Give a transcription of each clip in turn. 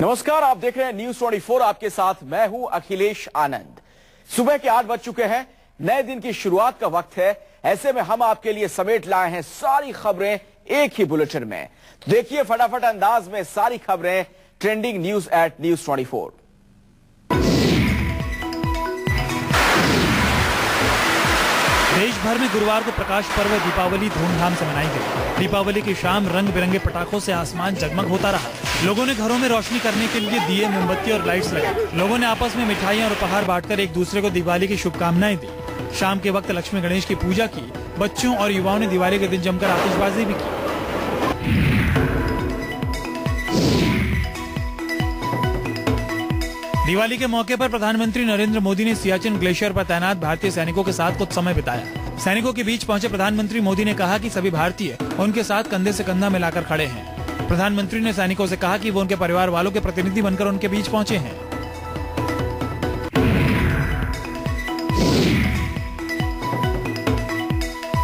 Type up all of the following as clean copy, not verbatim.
नमस्कार, आप देख रहे हैं न्यूज 24। आपके साथ मैं हूं अखिलेश आनंद। सुबह के 8 बज चुके हैं। नए दिन की शुरुआत का वक्त है। ऐसे में हम आपके लिए समेट लाए हैं सारी खबरें एक ही बुलेटिन में। देखिए फटाफट अंदाज में सारी खबरें ट्रेंडिंग न्यूज एट न्यूज 24। देश भर में गुरुवार को प्रकाश पर्व दीपावली धूमधाम से मनाई गई। दीपावली की शाम रंग बिरंगे पटाखों से आसमान जगमग होता रहा। लोगों ने घरों में रोशनी करने के लिए दिए, मोमबत्ती और लाइट्स लगाई। लोगों ने आपस में मिठाइयां और उपहार बांटकर एक दूसरे को दिवाली की शुभकामनाएं दी। शाम के वक्त लक्ष्मी गणेश की पूजा की। बच्चों और युवाओं ने दिवाली के दिन जमकर आतिशबाजी भी की। दिवाली के मौके पर प्रधानमंत्री नरेंद्र मोदी ने सियाचिन ग्लेशियर पर तैनात भारतीय सैनिकों के साथ कुछ समय बिताया। सैनिकों के बीच पहुंचे प्रधानमंत्री मोदी ने कहा कि सभी भारतीय उनके साथ कंधे से कंधा मिलाकर खड़े हैं। प्रधानमंत्री ने सैनिकों से कहा कि वो उनके परिवार वालों के प्रतिनिधि बनकर उनके बीच पहुंचे हैं।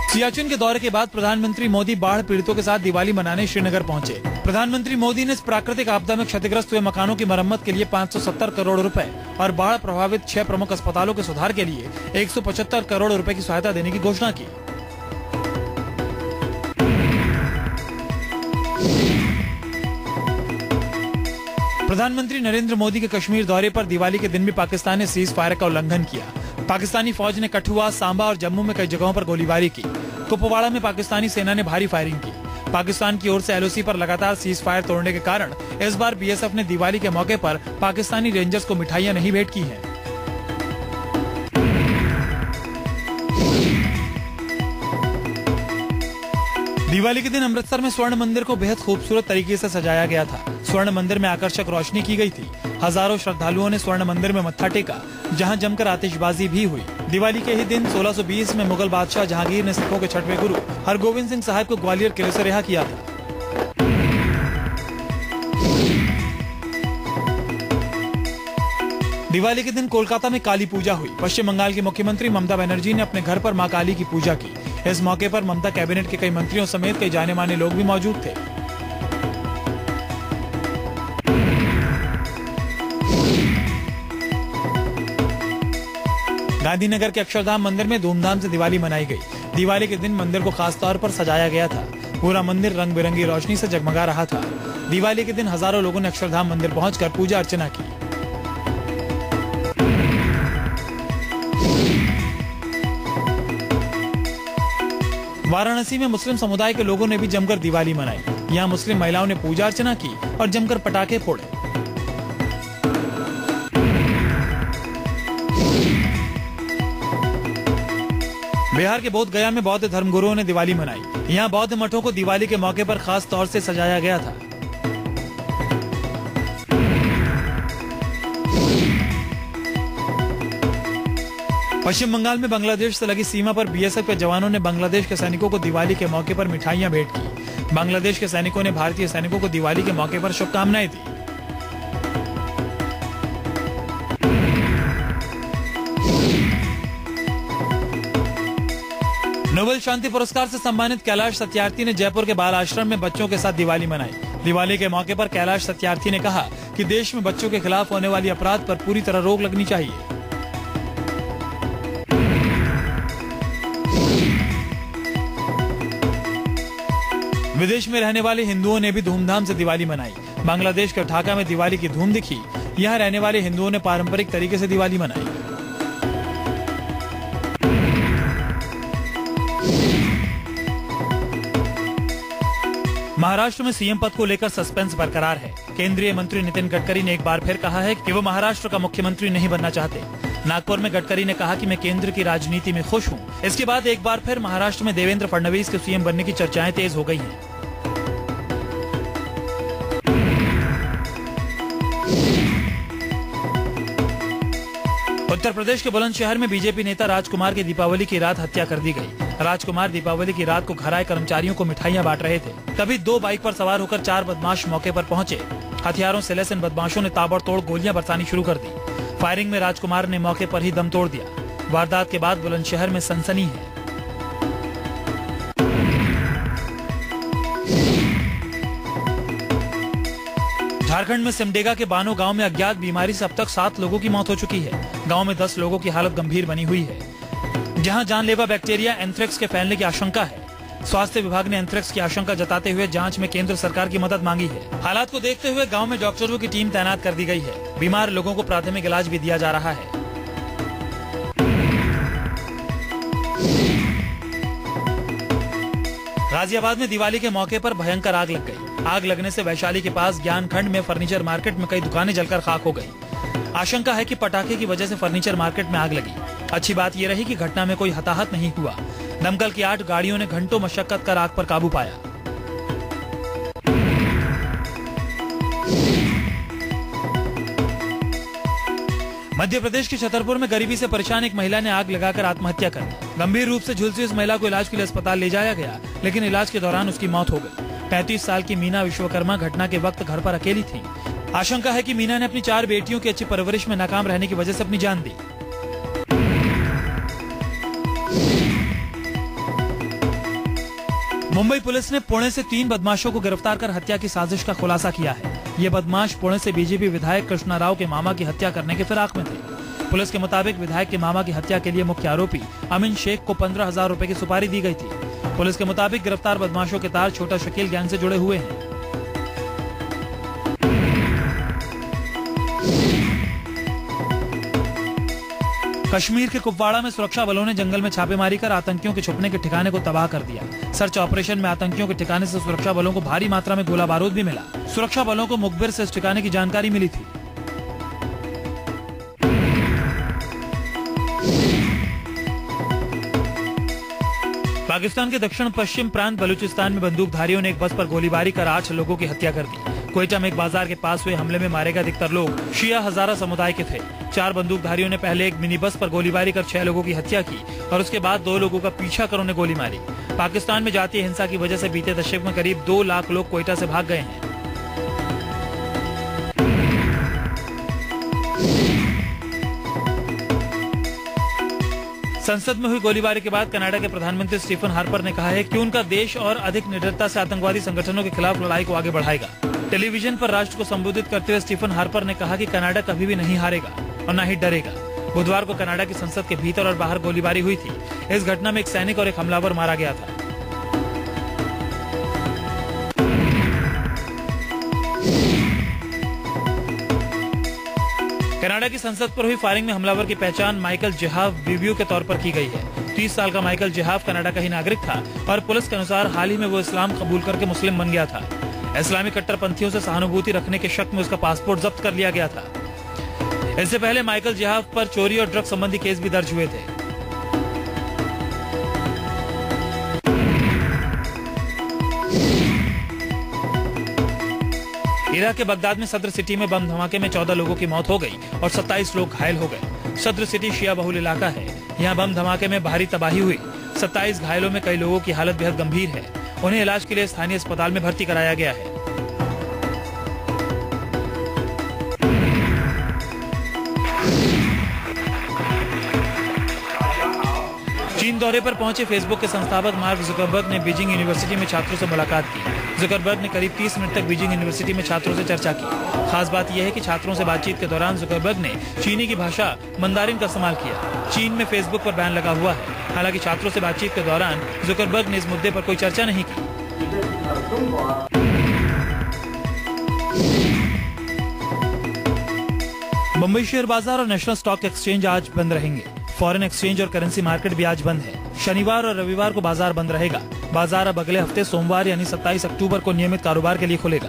सियाचिन के दौरे के बाद प्रधानमंत्री मोदी बाढ़ पीड़ितों के साथ दिवाली मनाने श्रीनगर पहुंचे। प्रधानमंत्री मोदी ने इस प्राकृतिक आपदा में क्षतिग्रस्त हुए मकानों की मरम्मत के लिए 570 करोड़ रुपए और बाढ़ प्रभावित 6 प्रमुख अस्पतालों के सुधार के लिए 175 करोड़ रुपए की सहायता देने की घोषणा की। प्रधानमंत्री नरेंद्र मोदी के कश्मीर दौरे पर दिवाली के दिन भी पाकिस्तान ने सीज फायर का उल्लंघन किया। पाकिस्तानी फौज ने कठुआ, सांबा और जम्मू में कई जगहों पर गोलीबारी की। कुपवाड़ा में पाकिस्तानी सेना ने भारी फायरिंग की। पाकिस्तान की ओर से एलओसी पर लगातार सीज फायर तोड़ने के कारण इस बार बीएसएफ ने दिवाली के मौके पर पाकिस्तानी रेंजर्स को मिठाइयां नहीं भेंट की हैं। दिवाली के दिन अमृतसर में स्वर्ण मंदिर को बेहद खूबसूरत तरीके से सजाया गया था। स्वर्ण मंदिर में आकर्षक रोशनी की गई थी। हजारों श्रद्धालुओं ने स्वर्ण मंदिर में मत्था टेका, जहां जमकर आतिशबाजी भी हुई। दिवाली के ही दिन 1620 में मुगल बादशाह जहांगीर ने सिखों के छठवें गुरु हरगोविंद सिंह साहब को ग्वालियर किले से रिहा किया था। दिवाली के दिन कोलकाता में काली पूजा हुई। पश्चिम बंगाल की मुख्यमंत्री ममता बनर्जी ने अपने घर पर मां काली की पूजा की। इस मौके पर ममता कैबिनेट के कई मंत्रियों समेत कई जाने माने लोग भी मौजूद थे। गांधीनगर के अक्षरधाम मंदिर में धूमधाम से दिवाली मनाई गई। दिवाली के दिन मंदिर को खास तौर पर सजाया गया था। पूरा मंदिर रंग बिरंगी रोशनी से जगमगा रहा था। दिवाली के दिन हजारों लोगों ने अक्षरधाम मंदिर पहुंचकर पूजा अर्चना की। वाराणसी में मुस्लिम समुदाय के लोगों ने भी जमकर दिवाली मनाई। यहाँ मुस्लिम महिलाओं ने पूजा अर्चना की और जमकर पटाखे फोड़े। बिहार के बोध गया में बौद्ध धर्मगुरुओं ने दिवाली मनाई। यहाँ बौद्ध मठों को दिवाली के मौके पर खास तौर से सजाया गया था। पश्चिम बंगाल में बांग्लादेश से लगी सीमा पर बीएसएफ के जवानों ने बांग्लादेश के सैनिकों को दिवाली के मौके पर मिठाइयां भेंट की। बांग्लादेश के सैनिकों ने भारतीय सैनिकों को दिवाली के मौके पर शुभकामनाएं दी। नोबेल शांति पुरस्कार से सम्मानित कैलाश सत्यार्थी ने जयपुर के बाल आश्रम में बच्चों के साथ दिवाली मनाई। दिवाली के मौके पर कैलाश सत्यार्थी ने कहा कि देश में बच्चों के खिलाफ होने वाली अपराध पर पूरी तरह रोक लगनी चाहिए। विदेश में रहने वाले हिंदुओं ने भी धूमधाम से दिवाली मनाई। बांग्लादेश के ढाका में दिवाली की धूम दिखी। यहाँ रहने वाले हिंदुओं ने पारंपरिक तरीके से दिवाली मनाई। महाराष्ट्र में सीएम पद को लेकर सस्पेंस बरकरार है। केंद्रीय मंत्री नितिन गडकरी ने एक बार फिर कहा है कि वो महाराष्ट्र का मुख्यमंत्री नहीं बनना चाहते। नागपुर में गडकरी ने कहा कि मैं केंद्र की राजनीति में खुश हूं। इसके बाद एक बार फिर महाराष्ट्र में देवेंद्र फडणवीस के सीएम बनने की चर्चाएं तेज हो गई हैं। उत्तर प्रदेश के बुलंदशहर में बीजेपी नेता राजकुमार की दीपावली की रात हत्या कर दी गई। राजकुमार दीपावली की रात को घर आए कर्मचारियों को मिठाइयां बांट रहे थे। तभी 2 बाइक पर सवार होकर 4 बदमाश मौके पर पहुंचे। हथियारों से लैस इन बदमाशों ने ताबड़तोड़ गोलियां बरसानी शुरू कर दी। फायरिंग में राजकुमार ने मौके पर ही दम तोड़ दिया। वारदात के बाद बुलंदशहर में सनसनी है। झारखंड में सिमडेगा के बानो गांव में अज्ञात बीमारी से अब तक 7 लोगों की मौत हो चुकी है। गांव में 10 लोगों की हालत गंभीर बनी हुई है, जहां जानलेवा बैक्टीरिया एंथ्रेक्स के फैलने की आशंका है। स्वास्थ्य विभाग ने एंथ्रेक्स की आशंका जताते हुए जांच में केंद्र सरकार की मदद मांगी है। हालात को देखते हुए गांव में डॉक्टरों की टीम तैनात कर दी गई है। बीमार लोगों को प्राथमिक इलाज भी दिया जा रहा है। गाजियाबाद में दिवाली के मौके पर भयंकर आग लग गई। आग लगने से वैशाली के पास ज्ञानखंड में फर्नीचर मार्केट में कई दुकानें जलकर खाक हो गई। आशंका है कि पटाखे की वजह से फर्नीचर मार्केट में आग लगी। अच्छी बात यह रही कि घटना में कोई हताहत नहीं हुआ। दमकल की 8 गाड़ियों ने घंटों मशक्कत कर आग पर काबू पाया। मध्य प्रदेश के छतरपुर में गरीबी से परेशान एक महिला ने आग लगाकर आत्महत्या कर ली। गंभीर रूप से झुलसी इस महिला को इलाज के लिए अस्पताल ले जाया गया, लेकिन इलाज के दौरान उसकी मौत हो गई। 35 साल की मीना विश्वकर्मा घटना के वक्त घर पर अकेली थी। आशंका है कि मीना ने अपनी 4 बेटियों की अच्छी परवरिश में नाकाम रहने की वजह से अपनी जान दी। मुंबई पुलिस ने पुणे से 3 बदमाशों को गिरफ्तार कर हत्या की साजिश का खुलासा किया है। ये बदमाश पुणे से बीजेपी विधायक कृष्णा राव के मामा की हत्या करने के फिराक में थे। पुलिस के मुताबिक विधायक के मामा की हत्या के लिए मुख्य आरोपी अमीन शेख को 15,000 रुपए की सुपारी दी गई थी। पुलिस के मुताबिक गिरफ्तार बदमाशों के तार छोटा शकील गैंग से जुड़े हुए हैं। कश्मीर के कुपवाड़ा में सुरक्षा बलों ने जंगल में छापेमारी कर आतंकियों के छुपने के ठिकाने को तबाह कर दिया। सर्च ऑपरेशन में आतंकियों के ठिकाने से सुरक्षा बलों को भारी मात्रा में गोला बारूद भी मिला। सुरक्षा बलों को मुखबिर से इस ठिकाने की जानकारी मिली थी। पाकिस्तान के दक्षिण पश्चिम प्रांत बलूचिस्तान में बंदूकधारियों ने एक बस पर गोलीबारी कर 8 लोगों की हत्या कर दी। क्वेटा में एक बाजार के पास हुए हमले में मारे गए अधिकतर लोग शिया हजारा समुदाय के थे। 4 बंदूकधारियों ने पहले एक मिनी बस पर गोलीबारी कर 6 लोगों की हत्या की और उसके बाद 2 लोगों का पीछा कर उन्हें गोली मारी। पाकिस्तान में जातीय हिंसा की वजह से बीते दशक में करीब 2 लाख लोग क्वेटा से भाग गए हैं। संसद में हुई गोलीबारी के बाद कनाडा के प्रधानमंत्री स्टीफन हार्पर ने कहा है कि उनका देश और अधिक निडरता से आतंकवादी संगठनों के खिलाफ लड़ाई को आगे बढ़ाएगा। टेलीविजन पर राष्ट्र को संबोधित करते हुए स्टीफन हार्पर ने कहा कि कनाडा कभी भी नहीं हारेगा और न ही डरेगा। बुधवार को कनाडा की संसद के भीतर और बाहर गोलीबारी हुई थी। इस घटना में एक सैनिक और एक हमलावर मारा गया था। कनाडा की संसद पर हुई फायरिंग में हमलावर की पहचान माइकल जेहाव बिब्यू के तौर पर की गई है। 30 साल का माइकल जेहाव कनाडा का ही नागरिक था और पुलिस के अनुसार हाल ही में वो इस्लाम कबूल करके मुस्लिम बन गया था। इस्लामी कट्टरपंथियों से सहानुभूति रखने के शक में उसका पासपोर्ट जब्त कर लिया गया था। इससे पहले माइकल जेहाव पर चोरी और ड्रग संबंधी केस भी दर्ज हुए थे। इराक के बगदाद में सद्र सिटी में बम धमाके में 14 लोगों की मौत हो गई और 27 लोग घायल हो गए। सद्र सिटी शिया बहुल इलाका है। यहाँ बम धमाके में भारी तबाही हुई। 27 घायलों में कई लोगों की हालत बेहद गंभीर है। उन्हें इलाज के लिए स्थानीय अस्पताल में भर्ती कराया गया है। चीन दौरे पर पहुंचे फेसबुक के संस्थापक मार्क जुकरबर्ग ने बीजिंग यूनिवर्सिटी में छात्रों से मुलाकात की। जुकरबर्ग ने करीब 30 मिनट तक बीजिंग यूनिवर्सिटी में छात्रों से चर्चा की। खास बात यह है कि छात्रों से बातचीत के दौरान जुकरबर्ग ने चीनी की भाषा मंदारिन का इस्तेमाल किया। चीन में फेसबुक पर बैन लगा हुआ है। हालांकि छात्रों से बातचीत के दौरान जुकरबर्ग ने इस मुद्दे पर कोई चर्चा नहीं की। मुंबई शेयर बाजार और नेशनल स्टॉक एक्सचेंज आज बंद रहेंगे। फॉरेन एक्सचेंज और करेंसी मार्केट भी आज बंद है। शनिवार और रविवार को बाजार बंद रहेगा। बाजार अब अगले हफ्ते सोमवार यानी 27 अक्टूबर को नियमित कारोबार के लिए खुलेगा।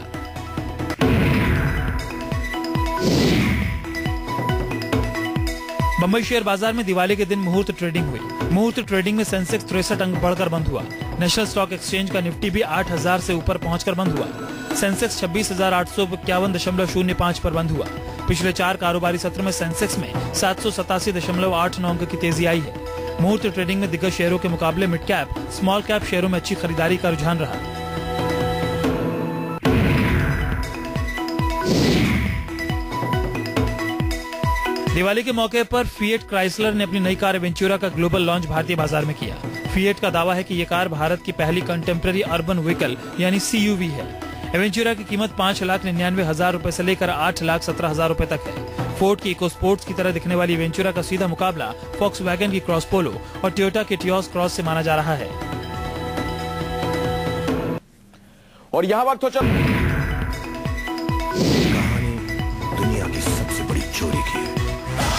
मुंबई शेयर बाजार में दिवाली के दिन मुहूर्त ट्रेडिंग हुई। मुहूर्त ट्रेडिंग में सेंसेक्स 63 अंक बढ़कर बंद हुआ। नेशनल स्टॉक एक्सचेंज का निफ्टी भी 8000 से ऊपर पहुंचकर बंद हुआ। सेंसेक्स 26,851.05 पर बंद हुआ। पिछले 4 कारोबारी सत्र में सेंसेक्स में 787.89 अंक की तेजी आई है। मुहूर्त ट्रेडिंग में दिग्गज शेयरों के मुकाबले मिड कैप, स्मॉल कैप शेयरों में अच्छी खरीदारी का रुझान रहा। दिवाली के मौके पर फिएट क्राइसलर ने अपनी नई कार वेंचुरा का ग्लोबल लॉन्च भारतीय बाजार में किया। फिएट का दावा है कि ये कार भारत की पहली कंटेम्पररी अर्बन व्हीकल यानी CUV है। एवेंचुरा की कीमत 5,99,000 रुपए से लेकर 8,17,000 रुपए तक है। फोर्ड की इको स्पोर्ट्स की तरह दिखने वाली एवेंचुरा का सीधा मुकाबला फॉक्सवैगन की क्रॉस पोलो और टोयोटा के टियोस क्रॉस से माना जा रहा है। और यहाँ वक्त हो कहानी दुनिया की सबसे बड़ी चोरी की है।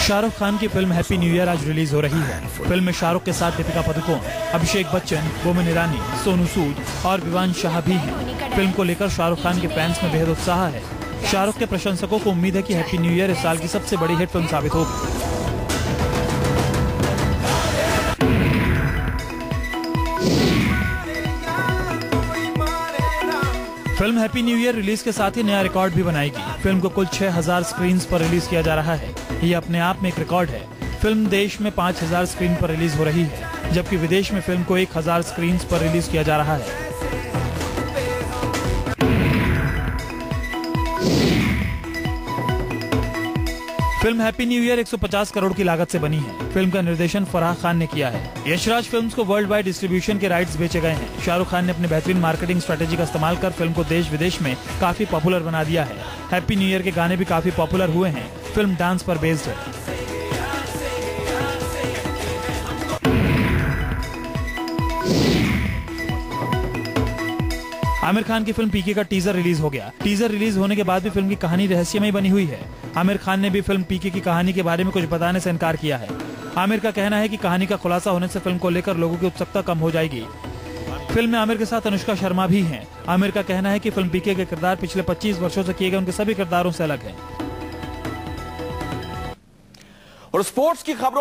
शाहरुख खान की फिल्म हैप्पी न्यू ईयर आज रिलीज हो रही है। फिल्म में शाहरुख के साथ दीपिका पादुकोण, अभिषेक बच्चन, बोमन ईरानी, सोनू सूद और विवान शाह भी हैं। फिल्म को लेकर शाहरुख खान के फैंस में बेहद उत्साह है। शाहरुख के प्रशंसकों को उम्मीद है कि हैप्पी न्यू ईयर इस साल की सबसे बड़ी हिट फिल्म साबित होगी। Film happy new year release के साथ ही नया रिकॉर्ड भी बनाएगी। फिल्म को कुल 6,000 स्क्रीन पर रिलीज किया जा रहा है। ये अपने आप में एक रिकॉर्ड है। फिल्म देश में 5,000 स्क्रीन पर रिलीज हो रही है, जबकि विदेश में फिल्म को 1,000 स्क्रीन पर रिलीज किया जा रहा है। Film happy new year 150 crore की लागत से बनी है। फिल्म का निर्देशन फराह खान ने किया है। यशराज फिल्म्स को वर्ल्ड वाइड डिस्ट्रीब्यूशन के राइट्स बेचे गए हैं। शाहरुख खान ने अपने बेहतरीन मार्केटिंग स्ट्रेटेजी का इस्तेमाल कर फिल्म को देश विदेश में काफी पॉपुलर बना दिया है। हैप्पी न्यू ईयर के गाने भी काफी पॉपुलर हुए हैं। फिल्म डांस पर बेस्ड है। आमिर खान की फिल्म पीके का टीजर रिलीज हो गया। टीजर रिलीज होने के बाद भी फिल्म की कहानी रहस्यमयी बनी हुई है। आमिर खान ने भी फिल्म पीके की कहानी के बारे में कुछ बताने से इनकार किया है। आमिर का कहना है कि कहानी का खुलासा होने से फिल्म को लेकर लोगों की उत्सुकता कम हो जाएगी। फिल्म में आमिर के साथ अनुष्का शर्मा भी हैं। आमिर का कहना है कि फिल्म पीके के किरदार पिछले 25 वर्षों से किए गए उनके सभी किरदारों से अलग है। और स्पोर्ट्स की खबरों